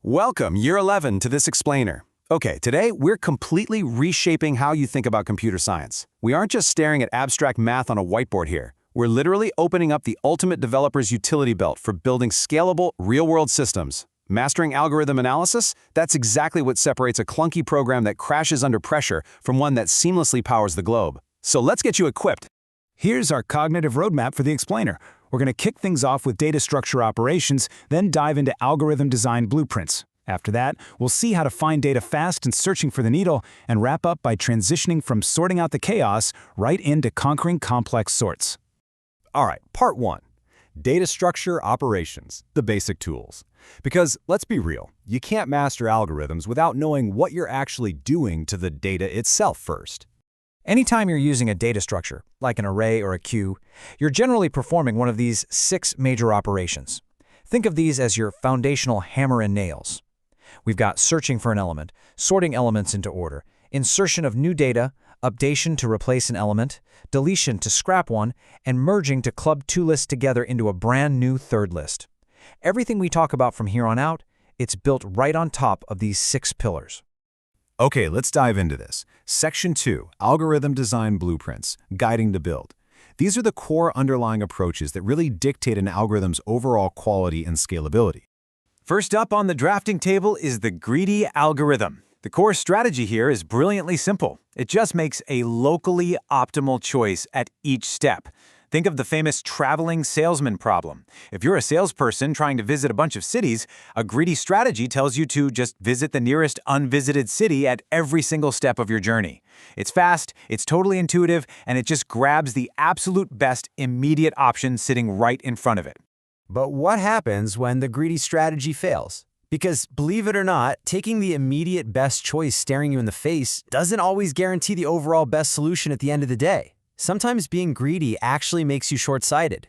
Welcome, Year 11, to this explainer. Okay, today we're completely reshaping how you think about computer science. We aren't just staring at abstract math on a whiteboard here. We're literally opening up the ultimate developer's utility belt for building scalable, real-world systems. Mastering algorithm analysis? That's exactly what separates a clunky program that crashes under pressure from one that seamlessly powers the globe. So let's get you equipped. Here's our cognitive roadmap for the explainer. We're going to kick things off with data structure operations, then dive into algorithm design blueprints. After that, we'll see how to find data fast and searching for the needle, and wrap up by transitioning from sorting out the chaos right into conquering complex sorts. All right, part 1. Data structure operations, the basic tools. Because, let's be real, you can't master algorithms without knowing what you're actually doing to the data itself first. Anytime you're using a data structure, like an array or a queue, you're generally performing one of these 6 major operations. Think of these as your foundational hammer and nails. We've got searching for an element, sorting elements into order, insertion of new data, updation to replace an element, deletion to scrap one, and merging to club 2 lists together into a brand new third list. Everything we talk about from here on out, it's built right on top of these 6 pillars. Okay, let's dive into this. Section 2, Algorithm Design Blueprints, Guiding the Build. These are the core underlying approaches that really dictate an algorithm's overall quality and scalability. First up on the drafting table is the greedy algorithm. The core strategy here is brilliantly simple. It just makes a locally optimal choice at each step. Think of the famous traveling salesman problem. If you're a salesperson trying to visit a bunch of cities, a greedy strategy tells you to just visit the nearest unvisited city at every single step of your journey. It's fast, it's totally intuitive, and it just grabs the absolute best immediate option sitting right in front of it. But what happens when the greedy strategy fails? Because, believe it or not, taking the immediate best choice staring you in the face doesn't always guarantee the overall best solution at the end of the day. Sometimes being greedy actually makes you short-sighted.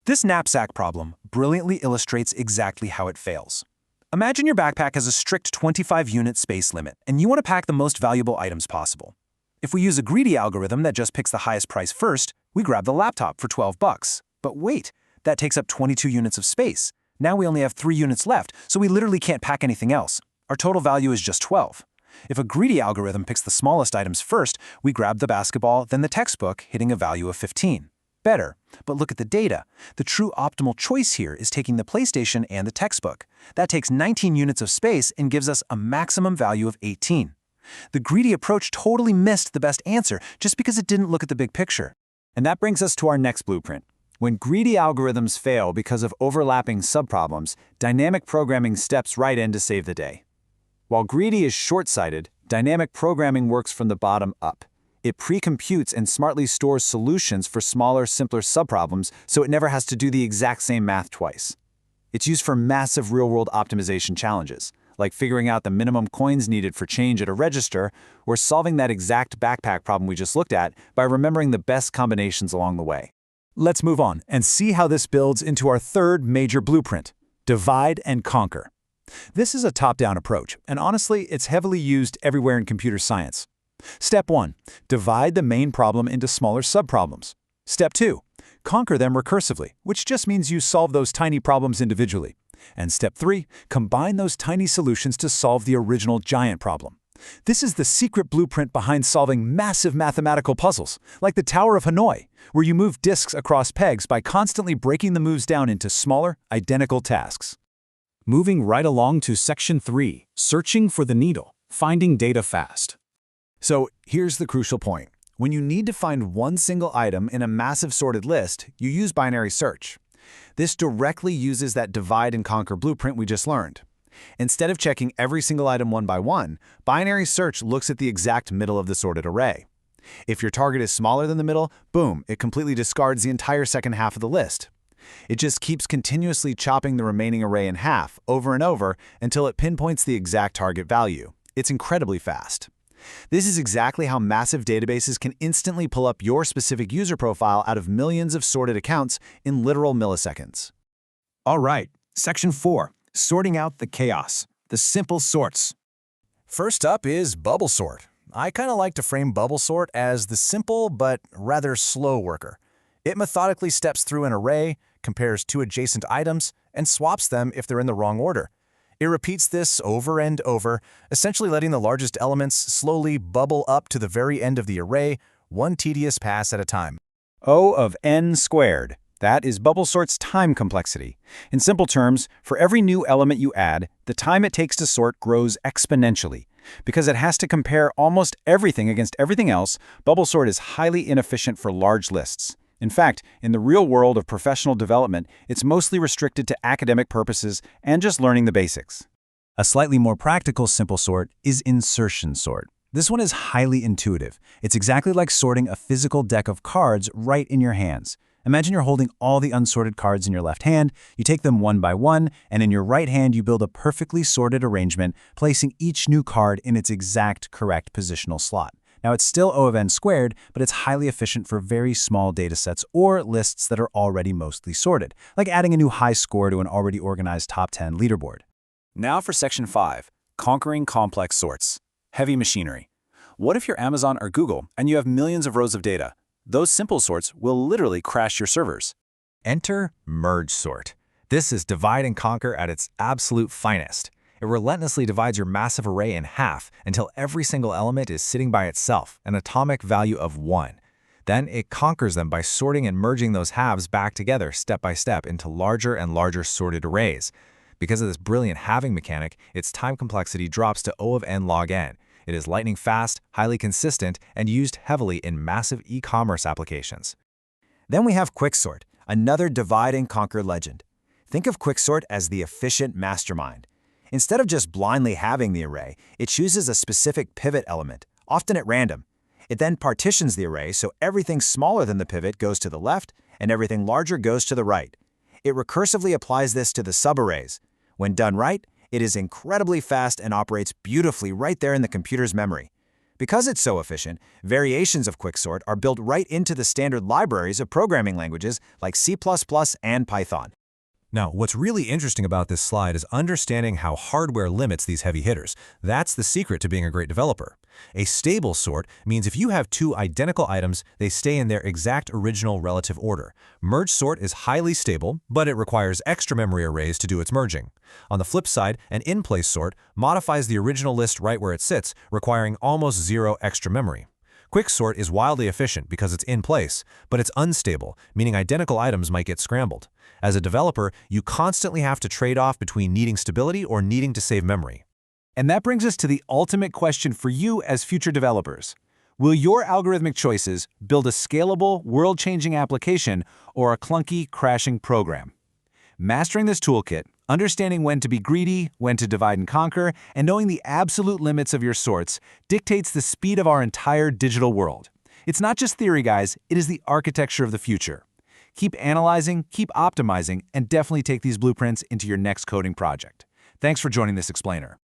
This knapsack problem brilliantly illustrates exactly how it fails. Imagine your backpack has a strict 25-unit space limit, and you want to pack the most valuable items possible. If we use a greedy algorithm that just picks the highest price first, we grab the laptop for $12. But wait, that takes up 22 units of space. Now we only have 3 units left, so we literally can't pack anything else. Our total value is just 12. If a greedy algorithm picks the smallest items first, we grab the basketball, then the textbook, hitting a value of 15. Better, but look at the data. The true optimal choice here is taking the PlayStation and the textbook. That takes 19 units of space and gives us a maximum value of 18. The greedy approach totally missed the best answer just because it didn't look at the big picture. And that brings us to our next blueprint. When greedy algorithms fail because of overlapping subproblems, dynamic programming steps right in to save the day. While greedy is short-sighted, dynamic programming works from the bottom up. It pre-computes and smartly stores solutions for smaller, simpler subproblems so it never has to do the exact same math twice. It's used for massive real-world optimization challenges, like figuring out the minimum coins needed for change at a register, or solving that exact backpack problem we just looked at by remembering the best combinations along the way. Let's move on and see how this builds into our third major blueprint: divide and conquer. This is a top-down approach, and honestly, it's heavily used everywhere in computer science. Step 1. Divide the main problem into smaller subproblems. Step 2. Conquer them recursively, which just means you solve those tiny problems individually. And Step 3. Combine those tiny solutions to solve the original giant problem. This is the secret blueprint behind solving massive mathematical puzzles, like the Tower of Hanoi, where you move disks across pegs by constantly breaking the moves down into smaller, identical tasks. Moving right along to Section 3, Searching for the Needle, Finding Data Fast. So here's the crucial point. When you need to find one single item in a massive sorted list, you use binary search. This directly uses that divide and conquer blueprint we just learned. Instead of checking every single item one by one, binary search looks at the exact middle of the sorted array. If your target is smaller than the middle, boom, it completely discards the entire second half of the list. It just keeps continuously chopping the remaining array in half over and over until it pinpoints the exact target value. It's incredibly fast. This is exactly how massive databases can instantly pull up your specific user profile out of millions of sorted accounts in literal milliseconds. All right, Section 4, Sorting out the chaos, the simple sorts. First up is bubble sort. I kind of like to frame bubble sort as the simple but rather slow worker. It methodically steps through an array, compares 2 adjacent items, and swaps them if they're in the wrong order. It repeats this over and over, essentially letting the largest elements slowly bubble up to the very end of the array, one tedious pass at a time. O of n squared. That is bubble sort's time complexity. In simple terms, for every new element you add, the time it takes to sort grows exponentially. Because it has to compare almost everything against everything else, bubble sort is highly inefficient for large lists. In fact, in the real world of professional development, it's mostly restricted to academic purposes and just learning the basics. A slightly more practical simple sort is insertion sort. This one is highly intuitive. It's exactly like sorting a physical deck of cards right in your hands. Imagine you're holding all the unsorted cards in your left hand, you take them one by one, and in your right hand you build a perfectly sorted arrangement, placing each new card in its exact correct positional slot. Now it's still O of n squared, but it's highly efficient for very small datasets or lists that are already mostly sorted, like adding a new high score to an already organized top 10 leaderboard. Now for Section 5, Conquering Complex Sorts. Heavy machinery. What if you're Amazon or Google and you have millions of rows of data? Those simple sorts will literally crash your servers. Enter merge sort. This is divide and conquer at its absolute finest. It relentlessly divides your massive array in half until every single element is sitting by itself, an atomic value of 1. Then it conquers them by sorting and merging those halves back together step by step into larger and larger sorted arrays. Because of this brilliant halving mechanic, its time complexity drops to O of n log n. It is lightning fast, highly consistent, and used heavily in massive e-commerce applications. Then we have Quicksort, another divide and conquer legend. Think of Quicksort as the efficient mastermind. Instead of just blindly halving the array, it chooses a specific pivot element, often at random. It then partitions the array so everything smaller than the pivot goes to the left and everything larger goes to the right. It recursively applies this to the subarrays. When done right, it is incredibly fast and operates beautifully right there in the computer's memory. Because it's so efficient, variations of Quicksort are built right into the standard libraries of programming languages like C++ and Python. Now, what's really interesting about this slide is understanding how hardware limits these heavy hitters. That's the secret to being a great developer. A stable sort means if you have two identical items, they stay in their exact original relative order. Merge sort is highly stable, but it requires extra memory arrays to do its merging. On the flip side, an in-place sort modifies the original list right where it sits, requiring almost zero extra memory. Quicksort is wildly efficient because it's in place, but it's unstable, meaning identical items might get scrambled. As a developer, you constantly have to trade off between needing stability or needing to save memory. And that brings us to the ultimate question for you as future developers. Will your algorithmic choices build a scalable, world-changing application or a clunky, crashing program? Mastering this toolkit, understanding when to be greedy, when to divide and conquer, and knowing the absolute limits of your sorts dictates the speed of our entire digital world. It's not just theory, guys, it is the architecture of the future. Keep analyzing, keep optimizing, and definitely take these blueprints into your next coding project. Thanks for joining this explainer.